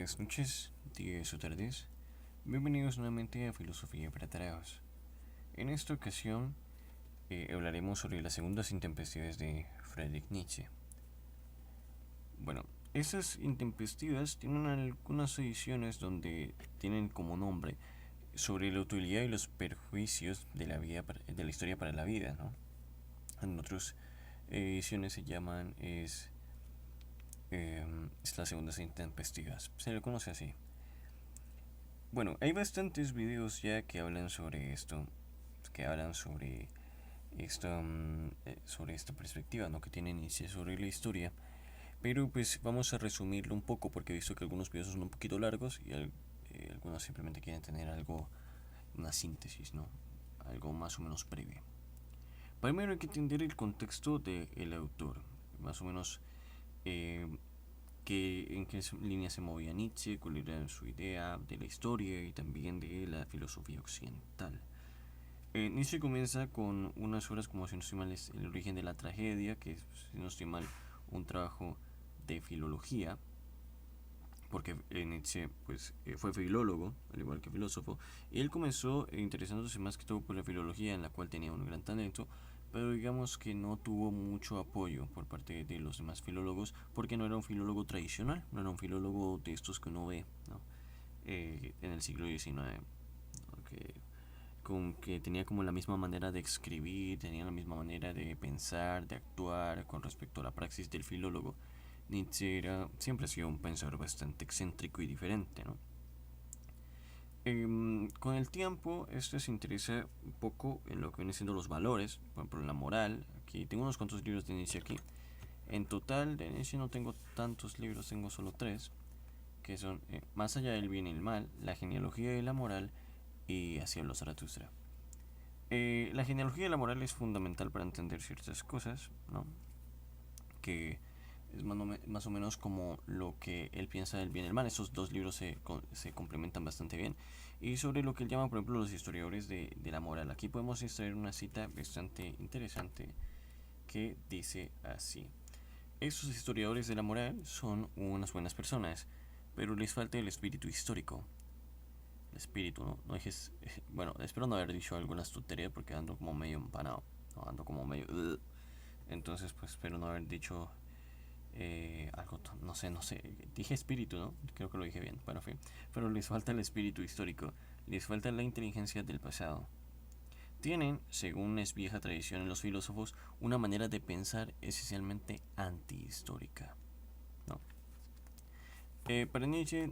buenas noches, días o tardes. Bienvenidos nuevamente a Filosofía para Tarados. En esta ocasión hablaremos sobre las segundas intempestives de Friedrich Nietzsche. Bueno, esas intempestivas tienen algunas ediciones donde tienen como nombre sobre la utilidad y los perjuicios de la vida, de la historia para la vida, ¿no? En otras ediciones se llaman las segundas intempestivas. Se le conoce así. Bueno, hay bastantes videos ya que hablan sobre esto, que hablan sobre esta perspectiva, ¿no? Que tiene Nietzsche sobre la historia. Pero pues vamos a resumirlo un poco porque he visto que algunos videos son un poquito largos y algunos simplemente quieren tener algo, una síntesis, ¿no? Algo más o menos breve. Primero hay que entender el contexto del autor, más o menos en qué línea se movía Nietzsche, cuál era su idea de la historia y también de la filosofía occidental. Nietzsche comienza con unas obras como, si no estoy mal, es El origen de la tragedia, que es, si no estoy mal, un trabajo de filología, porque Nietzsche pues, fue filólogo, al igual que filósofo, y él comenzó interesándose más que todo por la filología, en la cual tenía un gran talento, pero digamos que no tuvo mucho apoyo por parte de los demás filólogos, porque no era un filólogo tradicional, no era un filólogo de estos que uno ve, ¿no? En el siglo XIX, ¿no? Que tenía como la misma manera de escribir, tenía la misma manera de pensar, de actuar con respecto a la praxis del filólogo. Nietzsche siempre ha sido un pensador bastante excéntrico y diferente, ¿no? Con el tiempo, esto se interesa un poco en lo que vienen siendo los valores, por ejemplo, la moral. Aquí tengo unos cuantos libros de Nietzsche aquí. En total, de Nietzsche no tengo tantos libros, tengo solo tres, que son Más allá del bien y el mal, La genealogía de la moral y Hacia los Zaratustra. La genealogía de la moral es fundamental para entender ciertas cosas, ¿no? Que es más o menos como lo que él piensa del bien y el mal. Esos dos libros se complementan bastante bien. Y sobre lo que él llama, por ejemplo, los historiadores de la moral. Aquí podemos extraer una cita bastante interesante que dice así: esos historiadores de la moral son unas buenas personas, pero les falta el espíritu histórico. El espíritu, ¿no? No dejes, bueno, espero no haber dicho algunas tonterías porque ando como medio empanado, ¿no? Ando como medio... Entonces, pues espero no haber dicho algo, no sé, dije espíritu, ¿no? Creo que lo dije bien, bueno, en fin. Pero les falta el espíritu histórico, les falta la inteligencia del pasado. Tienen, según es vieja tradición en los filósofos, una manera de pensar esencialmente antihistórica, ¿no? Para Nietzsche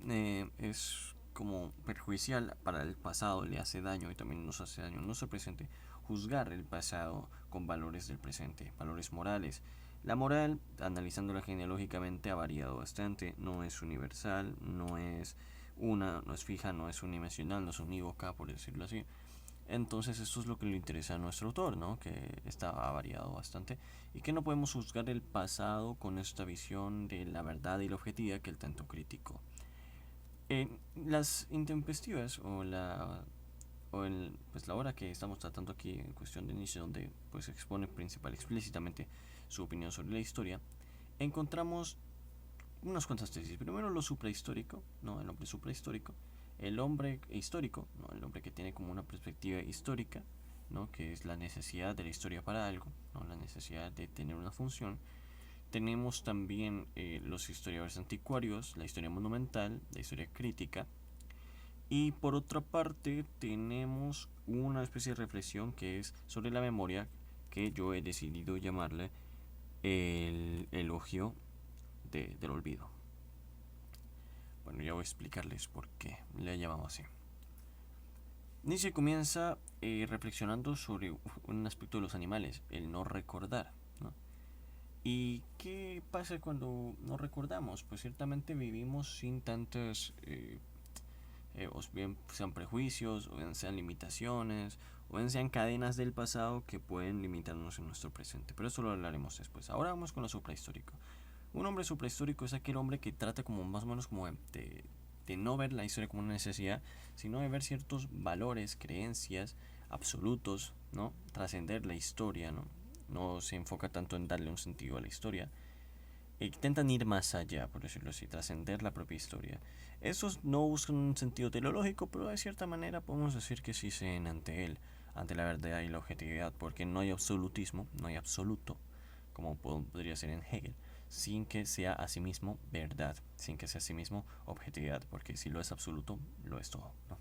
es como perjudicial para el pasado, le hace daño y también nos hace daño en nuestro presente juzgar el pasado con valores del presente, valores morales. La moral, analizándola genealógicamente, ha variado bastante, no es universal, no es fija, no es unidimensional, no es unívoca, por decirlo así. Entonces esto es lo que le interesa a nuestro autor, ¿no? Que ha variado bastante y que no podemos juzgar el pasado con esta visión de la verdad y la objetividad que él tanto criticó. Las intempestivas pues la obra que estamos tratando aquí en cuestión de Nietzsche, donde pues expone explícitamente su opinión sobre la historia, encontramos unas cuantas tesis. Primero lo suprahistórico, ¿no? El hombre suprahistórico, el hombre histórico, ¿no? El hombre que tiene como una perspectiva histórica, ¿no? Que es la necesidad de la historia para algo, ¿no? La necesidad de tener una función. Tenemos también los historiadores anticuarios, la historia monumental, la historia crítica. Y por otra parte tenemos una especie de reflexión que es sobre la memoria, que yo he decidido llamarle el elogio del olvido. Bueno, ya voy a explicarles por qué le he llamado así. Nietzsche comienza reflexionando sobre un aspecto de los animales, el no recordar, ¿no? ¿Y qué pasa cuando no recordamos? Pues ciertamente vivimos sin tantas, o bien sean prejuicios, o bien sean limitaciones, o bien sean cadenas del pasado que pueden limitarnos en nuestro presente. Pero eso lo hablaremos después. Ahora vamos con lo suprahistórico. Un hombre suprahistórico es aquel hombre que trata como más o menos como de no ver la historia como una necesidad, sino de ver ciertos valores, creencias absolutos, ¿no? Trascender la historia, ¿no? No se enfoca tanto en darle un sentido a la historia. intentan ir más allá, por decirlo así, trascender la propia historia. Estos no buscan un sentido teleológico, pero de cierta manera podemos decir que sí se ven ante él, ante la verdad y la objetividad, porque no hay absolutismo, no hay absoluto, como podría ser en Hegel, sin que sea a sí mismo verdad, sin que sea a sí mismo objetividad, porque si lo es absoluto, lo es todo, ¿no?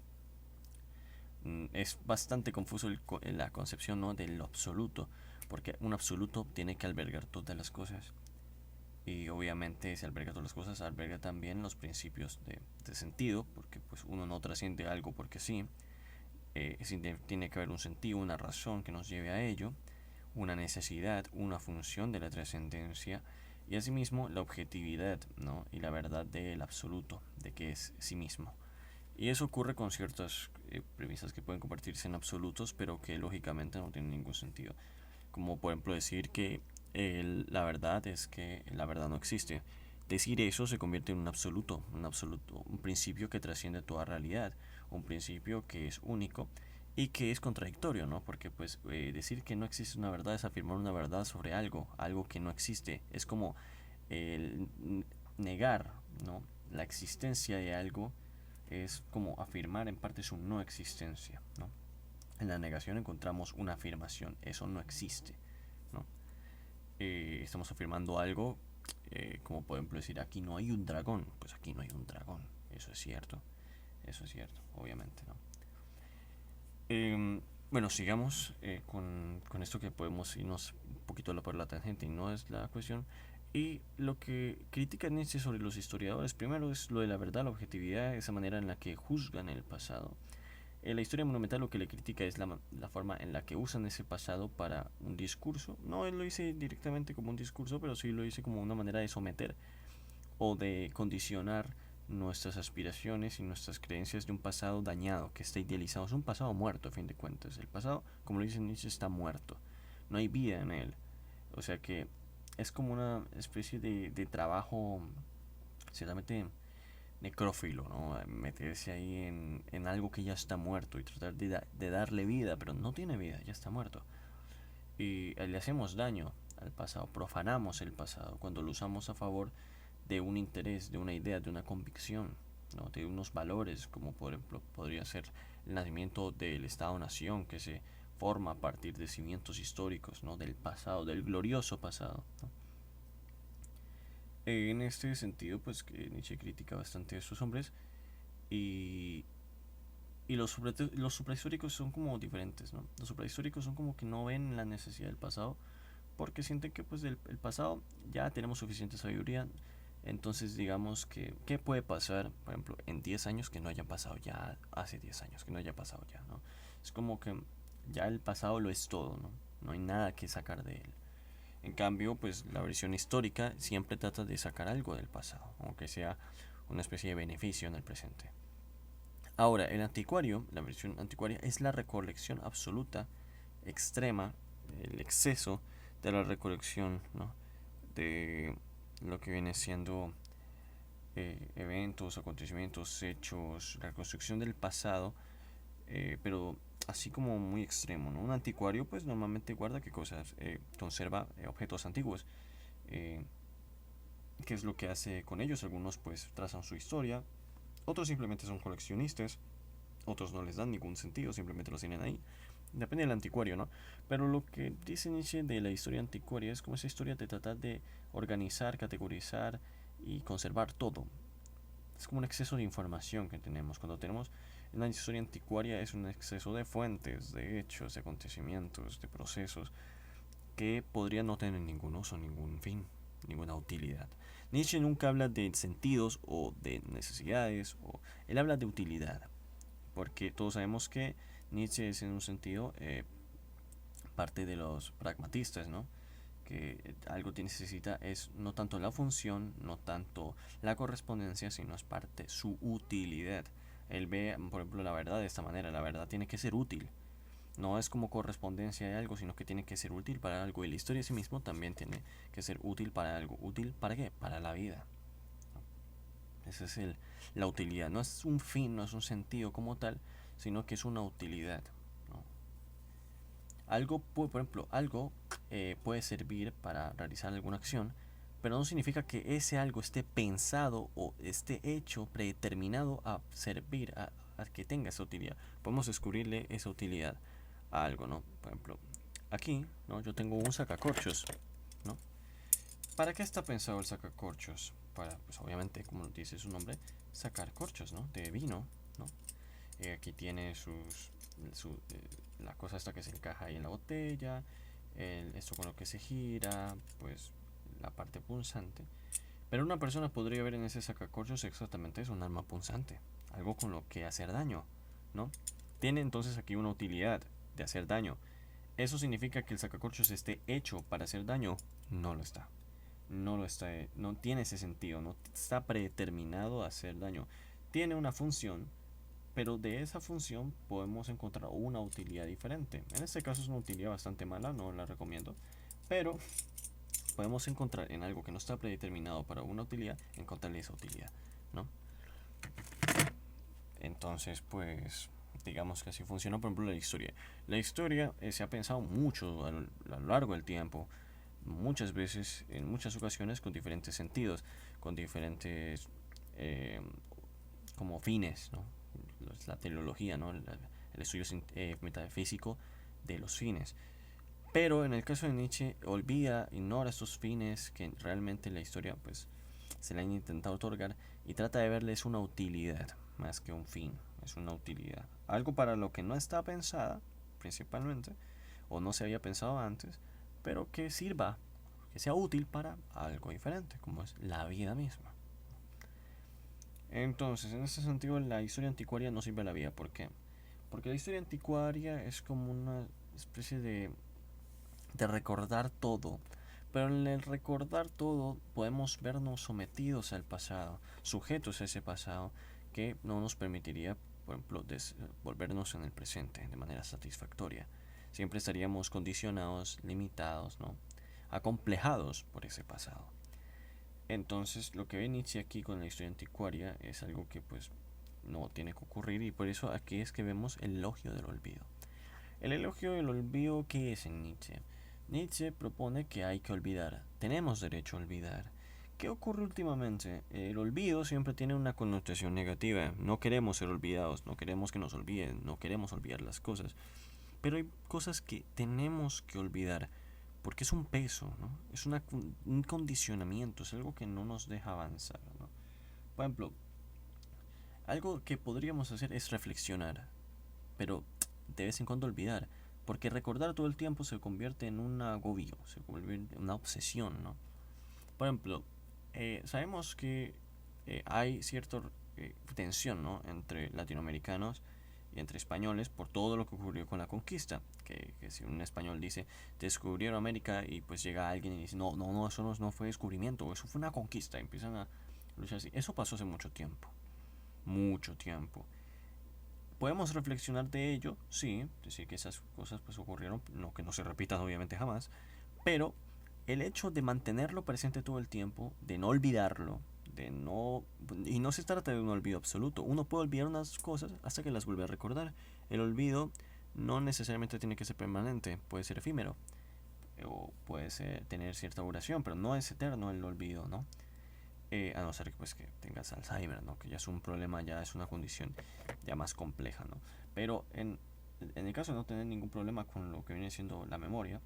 Es bastante confuso la concepción, ¿no?, de lo absoluto, porque un absoluto tiene que albergar todas las cosas. Y obviamente si alberga todas las cosas, alberga también los principios de sentido, porque pues uno no trasciende algo porque sí. Tiene que haber un sentido, una razón que nos lleve a ello, una necesidad, una función de la trascendencia y asimismo la objetividad, ¿no?, y la verdad del absoluto, de que es sí mismo. Y eso ocurre con ciertas premisas que pueden convertirse en absolutos, pero que lógicamente no tienen ningún sentido. Como por ejemplo decir que la verdad es que la verdad no existe. Decir eso se convierte en un absoluto, un principio que trasciende toda realidad, un principio que es único y que es contradictorio, ¿no? Porque pues decir que no existe una verdad es afirmar una verdad sobre algo, algo que no existe. Es como el negar, ¿no?, la existencia de algo, es como afirmar en parte su no existencia, ¿no? En la negación encontramos una afirmación, eso no existe, ¿no? Estamos afirmando algo, como por ejemplo decir aquí no hay un dragón, pues aquí no hay un dragón, eso es cierto, obviamente, ¿no? Bueno, sigamos con esto, que podemos irnos un poquito por la tangente y no es la cuestión. Y lo que critica Nietzsche sobre los historiadores, primero es lo de la verdad, la objetividad, esa manera en la que juzgan el pasado. La historia monumental lo que le critica es la forma en la que usan ese pasado para un discurso. No él lo dice directamente como un discurso, pero sí lo dice como una manera de someter o de condicionar nuestras aspiraciones y nuestras creencias de un pasado dañado, que está idealizado. Es un pasado muerto, a fin de cuentas. El pasado, como lo dice Nietzsche, está muerto. No hay vida en él. O sea que es como una especie de trabajo ciertamente necrófilo, ¿no? Meterse ahí en algo que ya está muerto y tratar de darle vida, pero no tiene vida, ya está muerto. Y le hacemos daño al pasado, profanamos el pasado cuando lo usamos a favor de un interés, de una idea, de una convicción, ¿no?, de unos valores, como por ejemplo podría ser el nacimiento del Estado-Nación, que se forma a partir de cimientos históricos, ¿no?, del pasado, del glorioso pasado, ¿no? En este sentido, pues que Nietzsche critica bastante a estos hombres y, los suprahistóricos son como diferentes, ¿no? Los suprahistóricos son como que no ven la necesidad del pasado porque sienten que pues el pasado ya tenemos suficiente sabiduría. Entonces digamos que ¿qué puede pasar, por ejemplo, en 10 años que no haya pasado ya hace 10 años, que no haya pasado ya, ¿no? Es como que ya el pasado lo es todo, ¿no? No hay nada que sacar de él. En cambio, pues la versión histórica siempre trata de sacar algo del pasado, aunque sea una especie de beneficio en el presente. Ahora, el anticuario, la versión anticuaria, es la recolección absoluta, extrema, el exceso de la recolección, ¿no?, de lo que viene siendo eventos, acontecimientos, hechos, la reconstrucción del pasado, pero así como muy extremo, ¿no? Un anticuario pues normalmente guarda qué cosas, conserva objetos antiguos. Eh, ¿Qué es lo que hace con ellos? Algunos pues trazan su historia, otros simplemente son coleccionistas, otros no les dan ningún sentido, simplemente los tienen ahí. Depende del anticuario, ¿no? Pero lo que dice Nietzsche de la historia anticuaria es como esa historia de tratar de organizar, categorizar y conservar todo. Es como un exceso de información que tenemos. Cuando tenemos una historia anticuaria es un exceso de fuentes, de hechos, de acontecimientos, de procesos que podrían no tener ningún uso, ningún fin, ninguna utilidad. Nietzsche nunca habla de sentidos o de necesidades, él habla de utilidad, porque todos sabemos que Nietzsche es en un sentido parte de los pragmatistas, ¿no? Que algo necesita es no tanto la función, no tanto la correspondencia, sino es parte su utilidad. Él ve, por ejemplo, la verdad de esta manera: la verdad tiene que ser útil. No es como correspondencia de algo, sino que tiene que ser útil para algo. Y la historia en sí mismo también tiene que ser útil para algo. ¿Útil para qué? Para la vida. Esa es la utilidad. No es un fin, no es un sentido como tal, sino que es una utilidad, ¿no? Algo, por ejemplo, algo puede servir para realizar alguna acción, pero no significa que ese algo esté pensado o esté hecho, predeterminado a servir, a que tenga esa utilidad. Podemos descubrirle esa utilidad a algo, ¿no? Por ejemplo, aquí, ¿no? Yo tengo un sacacorchos, ¿no? ¿Para qué está pensado el sacacorchos? Para, pues obviamente, como dice su nombre, sacar corchos, ¿no? De vino, ¿no? Aquí tiene la cosa esta que se encaja ahí en la botella, esto con lo que se gira, pues la parte punzante. Pero una persona podría ver en ese sacacorchos exactamente eso, un arma punzante, algo con lo que hacer daño, ¿no? Tiene entonces aquí una utilidad de hacer daño. ¿Eso significa que el sacacorchos esté hecho para hacer daño? No lo está. No lo está, no tiene ese sentido, no está predeterminado a hacer daño. Tiene una función, pero de esa función podemos encontrar una utilidad diferente. En este caso es una utilidad bastante mala, no la recomiendo, pero podemos encontrar en algo que no está predeterminado para una utilidad, encontrarle esa utilidad, ¿no? Entonces, pues, digamos que así funciona, por ejemplo, la historia. La historia se ha pensado mucho a lo largo del tiempo, muchas veces, en muchas ocasiones, con diferentes sentidos, con diferentes como fines, ¿no? La teleología, ¿no? El estudio metafísico de los fines. Pero en el caso de Nietzsche, ignora estos fines que realmente la historia pues se le han intentado otorgar y trata de verles una utilidad más que un fin. Es una utilidad. Algo para lo que no está pensada, principalmente, o no se había pensado antes, pero que sirva, que sea útil para algo diferente, como es la vida misma. Entonces, en ese sentido, la historia anticuaria no sirve a la vida. ¿Por qué? Porque la historia anticuaria es como una especie de recordar todo. Pero en el recordar todo podemos vernos sometidos al pasado, sujetos a ese pasado que no nos permitiría, por ejemplo, volvernos en el presente de manera satisfactoria. Siempre estaríamos condicionados, limitados, ¿no? Acomplejados por ese pasado. Entonces, lo que ve Nietzsche aquí con la historia anticuaria es algo que pues no tiene que ocurrir, y por eso aquí es que vemos el elogio del olvido. El elogio del olvido, ¿qué es en Nietzsche? Nietzsche propone que hay que olvidar, tenemos derecho a olvidar. ¿Qué ocurre últimamente? El olvido siempre tiene una connotación negativa. No queremos ser olvidados, no queremos que nos olviden, no queremos olvidar las cosas. Pero hay cosas que tenemos que olvidar porque es un peso, ¿no? Es un condicionamiento, es algo que no nos deja avanzar, ¿no? Por ejemplo, algo que podríamos hacer es reflexionar, pero de vez en cuando olvidar, porque recordar todo el tiempo se convierte en un agobio, se convierte en una obsesión, ¿no? Por ejemplo, sabemos que hay cierta tensión, ¿no? Entre latinoamericanos y entre españoles por todo lo que ocurrió con la conquista. Que si un español dice descubrieron América y pues llega alguien y dice no, eso no fue descubrimiento, eso fue una conquista, y empiezan a luchar así. Eso pasó hace mucho tiempo, mucho tiempo. Podemos reflexionar de ello, sí, decir que esas cosas pues ocurrieron, no que no se repitan obviamente jamás, pero el hecho de mantenerlo presente todo el tiempo, de no olvidarlo, y no se trata de un olvido absoluto. Uno puede olvidar unas cosas hasta que las vuelve a recordar. El olvido no necesariamente tiene que ser permanente, puede ser efímero, o puede tener cierta duración, pero no es eterno el olvido, ¿no? A no ser que, pues, que tengas Alzheimer, ¿no? Que ya es un problema, ya es una condición ya más compleja, ¿no? Pero en el caso de no tener ningún problema con lo que viene siendo la memoria,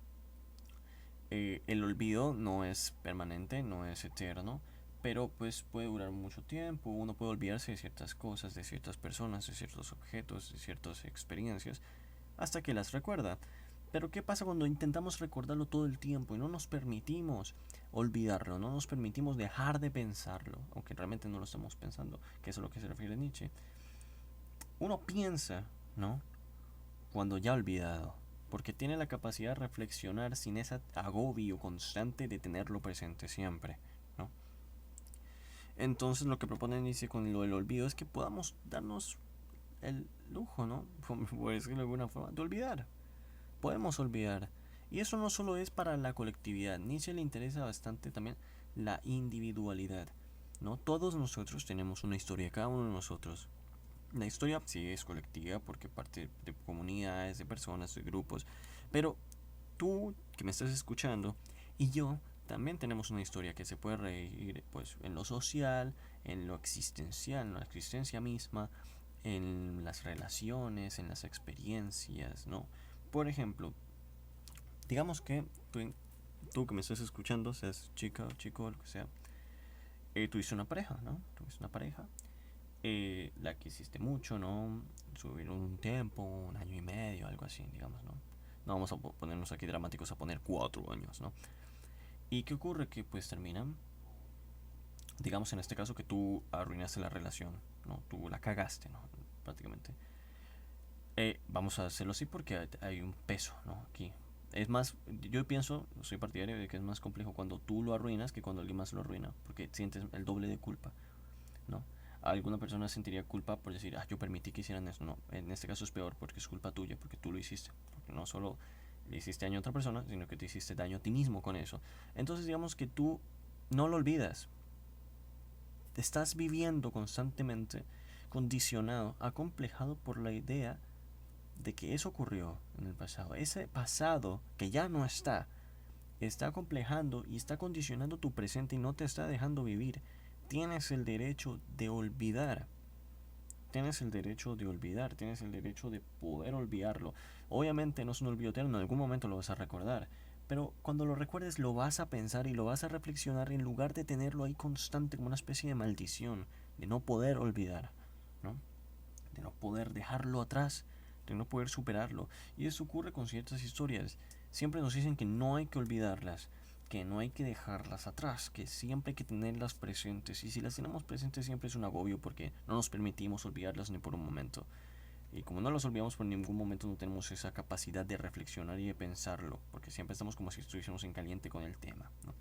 el olvido no es permanente, no es eterno, pero pues puede durar mucho tiempo. Uno puede olvidarse de ciertas cosas, de ciertas personas, de ciertos objetos, de ciertas experiencias, hasta que las recuerda. Pero ¿qué pasa cuando intentamos recordarlo todo el tiempo y no nos permitimos olvidarlo, no nos permitimos dejar de pensarlo, aunque realmente no lo estamos pensando, que es a lo que se refiere Nietzsche? Uno piensa, ¿no? Cuando ya ha olvidado, porque tiene la capacidad de reflexionar sin ese agobio constante de tenerlo presente siempre, ¿no? Entonces lo que propone Nietzsche con lo del olvido es que podamos darnos el lujo, ¿no? Por decirlo de alguna forma, de olvidar. Podemos olvidar. Y eso no solo es para la colectividad. Nietzsche le interesa bastante también la individualidad, ¿no? Todos nosotros tenemos una historia, cada uno de nosotros. La historia sí es colectiva porque parte de comunidades, de personas, de grupos. Pero tú que me estás escuchando y yo también tenemos una historia que se puede reír pues en lo social, en lo existencial, en la existencia misma, en las relaciones, en las experiencias, ¿no? Por ejemplo, digamos que tú que me estás escuchando, seas chica o chico, lo que sea, tuviste una pareja, ¿no? Tuviste una pareja, la quisiste mucho, ¿no? Subieron un tiempo, un año y medio, algo así, digamos, ¿no? No vamos a ponernos aquí dramáticos a poner 4 años, ¿no? ¿Y qué ocurre? Que pues terminan, digamos en este caso que tú arruinaste la relación, ¿no? Tú la cagaste, ¿no? Prácticamente. Vamos a hacerlo así porque hay un peso, ¿no? Aquí. Es más, yo pienso, soy partidario de que es más complejo cuando tú lo arruinas que cuando alguien más lo arruina, porque sientes el doble de culpa, ¿no? Alguna persona sentiría culpa por decir, yo permití que hicieran eso. No, en este caso es peor porque es culpa tuya, porque tú lo hiciste. Porque no solo le hiciste daño a otra persona, sino que te hiciste daño a ti mismo con eso. Entonces, digamos que tú no lo olvidas. Te estás viviendo constantemente condicionado, acomplejado por la idea de que eso ocurrió en el pasado. Ese pasado que ya no está acomplejando y está condicionando tu presente y no te está dejando vivir. Tienes el derecho de olvidar. Tienes el derecho de olvidar, tienes el derecho de poder olvidarlo. Obviamente no es un olvido eterno, en algún momento lo vas a recordar. Pero cuando lo recuerdes lo vas a pensar y lo vas a reflexionar en lugar de tenerlo ahí constante como una especie de maldición, de no poder olvidar, ¿no? De no poder dejarlo atrás, de no poder superarlo. Y eso ocurre con ciertas historias. Siempre nos dicen que no hay que olvidarlas, que no hay que dejarlas atrás, que siempre hay que tenerlas presentes. Y si las tenemos presentes siempre es un agobio porque no nos permitimos olvidarlas ni por un momento. Y como no las olvidamos por ningún momento no tenemos esa capacidad de reflexionar y de pensarlo, porque siempre estamos como si estuviésemos en caliente con el tema, ¿no?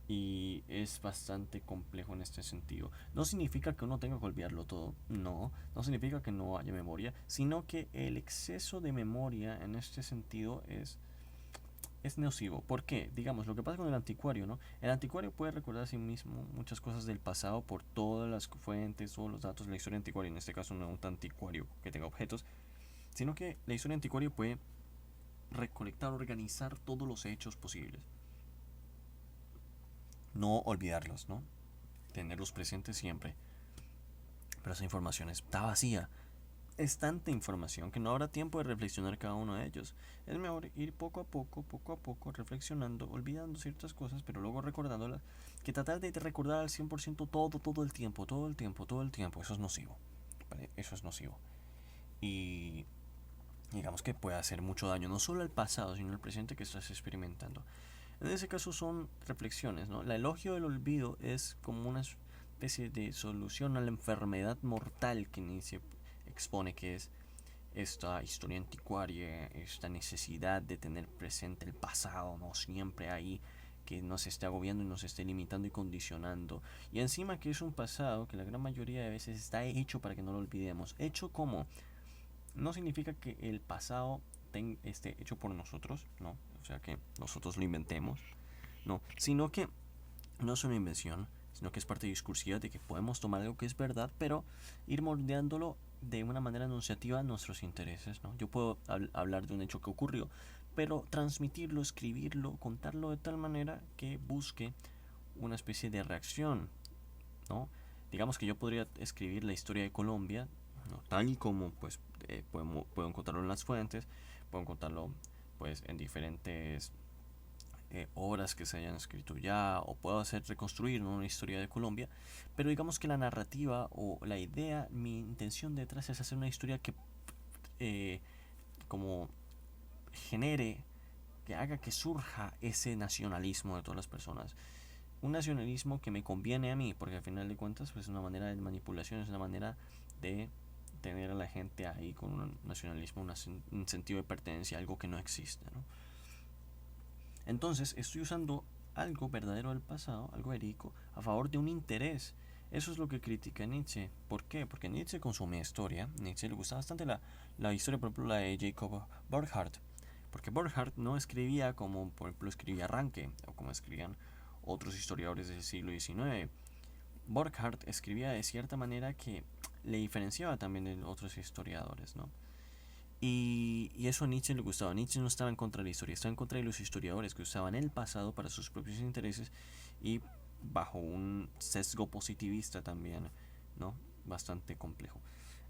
Y es bastante complejo en este sentido. No significa que uno tenga que olvidarlo todo, no significa que no haya memoria, sino que el exceso de memoria en este sentido es nocivo. ¿Por qué? Digamos, lo que pasa con el anticuario, ¿no? El anticuario puede recordar a sí mismo muchas cosas del pasado por todas las fuentes, todos los datos de la historia anticuaria. En este caso no un anticuario que tenga objetos, sino que la historia anticuaria puede recolectar, organizar todos los hechos posibles. No olvidarlos, ¿no? Tenerlos presentes siempre. Pero esa información está vacía. Es tanta información que no habrá tiempo de reflexionar cada uno de ellos. Es mejor ir poco a poco, reflexionando, olvidando ciertas cosas, pero luego recordándolas, que tratar de recordar al 100% todo el tiempo, todo el tiempo, todo el tiempo. Eso es nocivo. ¿Vale? Eso es nocivo. Y digamos que puede hacer mucho daño, no solo al pasado, sino al presente que estás experimentando. En ese caso son reflexiones, ¿no? La elogio del olvido es como una especie de solución a la enfermedad mortal que Nietzsche expone, que es esta historia anticuaria, esta necesidad de tener presente el pasado, no siempre ahí, que nos esté agobiando y nos esté limitando y condicionando. Y encima que es un pasado que la gran mayoría de veces está hecho para que no lo olvidemos. Hecho como no significa que el pasado esté hecho por nosotros, ¿no? O sea, que nosotros lo inventemos, no, sino que no es una invención, sino que es parte discursiva de que podemos tomar algo que es verdad, pero ir moldeándolo de una manera enunciativa a nuestros intereses, ¿no? Yo puedo hablar de un hecho que ocurrió, pero transmitirlo, escribirlo, contarlo de tal manera que busque una especie de reacción, ¿no? Digamos que yo podría escribir la historia de Colombia, ¿no? Tal y como pues puedo encontrarlo en las fuentes, puedo encontrarlo pues en diferentes obras que se hayan escrito ya, o puedo hacer reconstruir, ¿no?, una historia de Colombia, pero digamos que la narrativa o la idea, mi intención detrás es hacer una historia que eh, como genere, que haga que surja ese nacionalismo de todas las personas. Un nacionalismo que me conviene a mí, porque al final de cuentas pues, es una manera de manipulación, es una manera de tener a la gente ahí con un nacionalismo, un sentido de pertenencia, algo que no existe, ¿no? Entonces estoy usando algo verdadero del pasado, algo verídico, a favor de un interés. Eso es lo que critica Nietzsche. ¿Por qué? Porque Nietzsche consume historia. Nietzsche le gusta bastante la historia, por ejemplo, la de Jacob Burckhardt. Porque Burckhardt no escribía como, por ejemplo, escribía Ranke, o como escribían otros historiadores del siglo XIX. Burckhardt escribía de cierta manera que le diferenciaba también de otros historiadores, ¿no? Y eso a Nietzsche le gustaba. Nietzsche no estaba en contra de la historia, estaba en contra de los historiadores que usaban el pasado para sus propios intereses y bajo un sesgo positivista también, ¿no? Bastante complejo.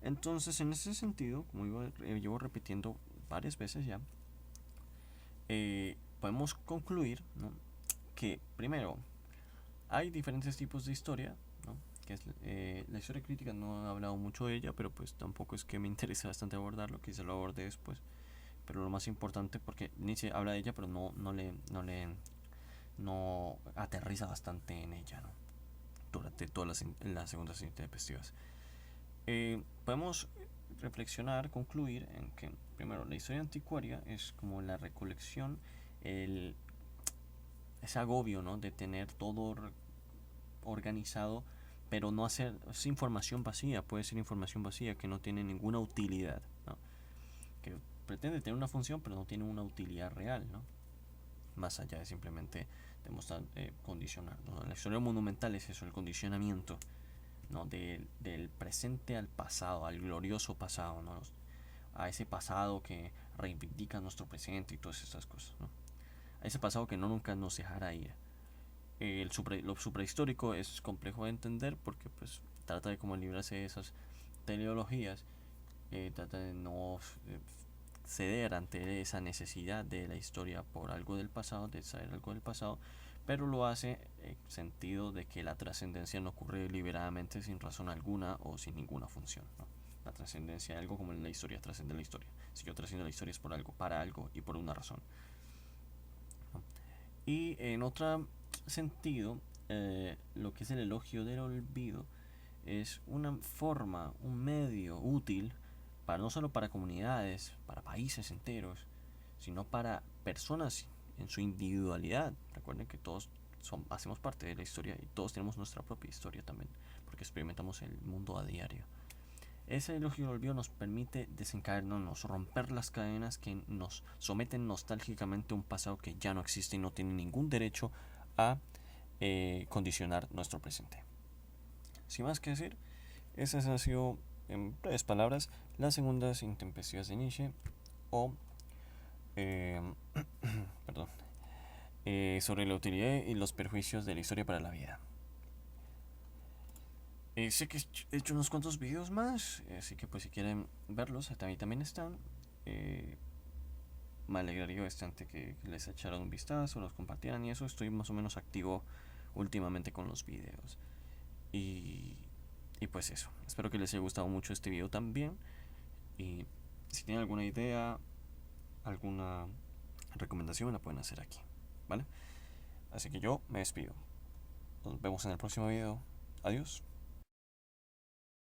Entonces, en ese sentido, como llevo repitiendo varias veces ya, podemos concluir, ¿no?, que primero hay diferentes tipos de historia, ¿no? Que es, la historia crítica no he hablado mucho de ella, pero pues tampoco es que me interese bastante abordarlo, quizá lo aborde después. Pero lo más importante, porque Nietzsche habla de ella, pero no aterriza bastante en ella, ¿no?, durante todas las segundas intempestivas. Podemos reflexionar, concluir en que, primero, la historia anticuaria es como la recolección, ese agobio, ¿no?, de tener todo organizado, pero no hacer, es información vacía, puede ser información vacía que no tiene ninguna utilidad, ¿no?, que pretende tener una función, pero no tiene una utilidad real, ¿no?, más allá de simplemente demostrar, condicionar, ¿no? La historia monumental es eso, el condicionamiento, ¿no?, del presente al pasado, al glorioso pasado, ¿no?, a ese pasado que reivindica nuestro presente y todas estas cosas, ¿no?, a ese pasado que no nunca nos dejará ir. Lo suprahistórico es complejo de entender porque pues trata de como librarse de esas teleologías, trata de no ceder ante esa necesidad de la historia por algo del pasado, de saber algo del pasado, pero lo hace en sentido de que la trascendencia no ocurre deliberadamente sin razón alguna o sin ninguna función, ¿no? La trascendencia de algo, como en la historia, trascende la historia. Si yo trasciendo la historia es por algo, para algo y por una razón, ¿no? Y en otro sentido, lo que es el elogio del olvido es una forma, un medio útil para no solo para comunidades, para países enteros, sino para personas en su individualidad. Recuerden que todos hacemos parte de la historia y todos tenemos nuestra propia historia también, porque experimentamos el mundo a diario. Ese elogio del olvido nos permite desencadenarnos, romper las cadenas que nos someten nostálgicamente a un pasado que ya no existe y no tiene ningún derecho a condicionar nuestro presente. Sin más que decir, esas han sido, en breves palabras, las segundas intempestivas de Nietzsche, o perdón, sobre la utilidad y los perjuicios de la historia para la vida. Sé que he hecho unos cuantos videos más, así que pues si quieren verlos, también están. Me alegraría bastante que les echaran un vistazo, los compartieran y eso. Estoy más o menos activo últimamente con los videos. Y pues eso, espero que les haya gustado mucho este video también. Y si tienen alguna idea, alguna recomendación, me la pueden hacer aquí, ¿vale? Así que yo me despido. Nos vemos en el próximo video. Adiós.